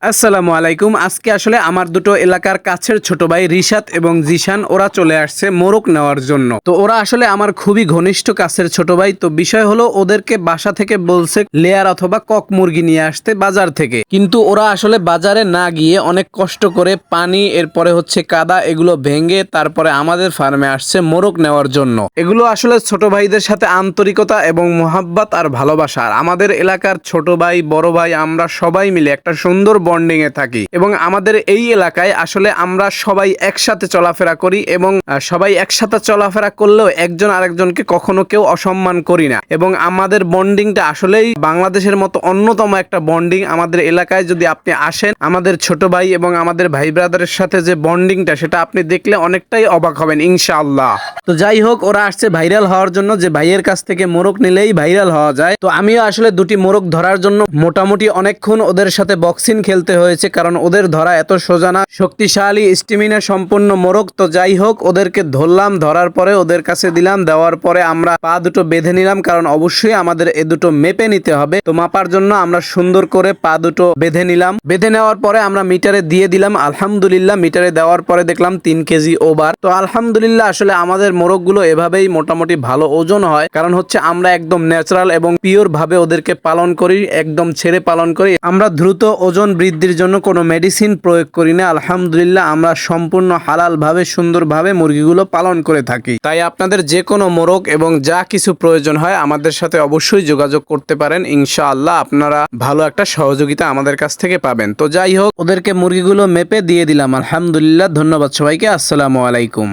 আসসালামু আলাইকুম। আজকে আসলে আমার দুটো এলাকার কাছের ছোট ভাই রিশাদ এবং জিশান ওরা চলে আসছে মোরগ নেওয়ার জন্য। তো ওরা আসলে আমার খুবই ঘনিষ্ঠ কাছের ছোট ভাই। তো বিষয় হলো ওদেরকে বাসা থেকে বলছে লেয়ার অথবা কক মুরগি নিয়ে আসতে বাজার থেকে, কিন্তু ওরা আসলে বাজারে না গিয়ে অনেক কষ্ট করে পানি এরপরে হচ্ছে কাদা এগুলো ভেঙে তারপরে আমাদের ফার্মে আসছে মোরগ নেওয়ার জন্য। এগুলো আসলে ছোট ভাইদের সাথে আন্তরিকতা এবং মোহাব্বত আর ভালোবাসা। আর আমাদের এলাকার ছোট ভাই বড় ভাই আমরা সবাই মিলে একটা সুন্দর বন্ডিং এ থাকি এবং আমাদের এই এলাকায় আসলে আমরা সবাই একসাথে চলাফেরা করি এবং সবাই একসাথে চলাফেরা করলেও একজন আরেকজনকে কখনো কেউ অসম্মান করি না এবং আমাদের বন্ডিংটা আসলেই বাংলাদেশের মতো অন্যতম একটা বন্ডিং। আমাদের এলাকায় যদি আপনি আসেন, আমাদের ছোট ভাই এবং আমাদের ভাই ব্রাদারের সাথে যে বন্ডিংটা সেটা আপনি দেখলে অনেকটাই অবাক হবেন ইনশাআল্লাহ। তো যাই হোক, ওরা আসছে ভাইরাল হওয়ার জন্য, যে ভাইয়ের কাছ থেকে মোরগ নিলেই ভাইরাল হওয়া যায়। তো আমিও আসলে দুটি মোরগ ধরার জন্য মোটামুটি অনেকক্ষণ ওদের সাথে বক্সিং খেলতে হয়েছে, কারণ ওদের ধরা এত সোজা না, শক্তিশালী স্টেমিনা সম্পন্ন মোরগ। তো যাই হোক, ওদেরকে ধরলাম, ধরার পরে ওদের কাছে দিলাম, দেওয়ার পরে আমরা পা দুটো বেঁধে নিলাম, কারণ অবশ্যই আমাদের এ দুটো মেপে নিতে হবে। তো মাপার জন্য আমরা সুন্দর করে পা দুটো বেঁধে নিলাম। বেঁধে নেওয়ার পরে আমরা মিটারে দিয়ে দিলাম। আলহামদুলিল্লাহ, মিটারে দেওয়ার পরে দেখলাম 3 কেজি ওভার। তো আলহামদুলিল্লাহ, আসলে আমাদের মোরগগুলো এভাবেই মোটামুটি ভালো ওজন হয়, কারণ হচ্ছে আমরা একদম ন্যাচারাল এবং পিওর ভাবে ওদেরকে পালন করি, একদম ছেড়ে পালন করি। আমরা দ্রুত ওজন বৃদ্ধির জন্য কোনো মেডিসিন প্রয়োগ করি না। আলহামদুলিল্লাহ, আমরা সম্পূর্ণ হালাল ভাবে সুন্দরভাবে মুরগিগুলো পালন করে থাকি। তাই আপনাদের যে কোনো মোরগ এবং যা কিছু প্রয়োজন হয় আমাদের সাথে অবশ্যই যোগাযোগ করতে পারেন। ইনশাআল্লাহ আপনারা ভালো একটা সহযোগিতা আমাদের কাছ থেকে পাবেন। তো যাই হোক, ওদেরকে মুরগিগুলো মেপে দিয়ে দিলাম। আলহামদুলিল্লাহ, ধন্যবাদ সবাইকে। আসসালামু আলাইকুম।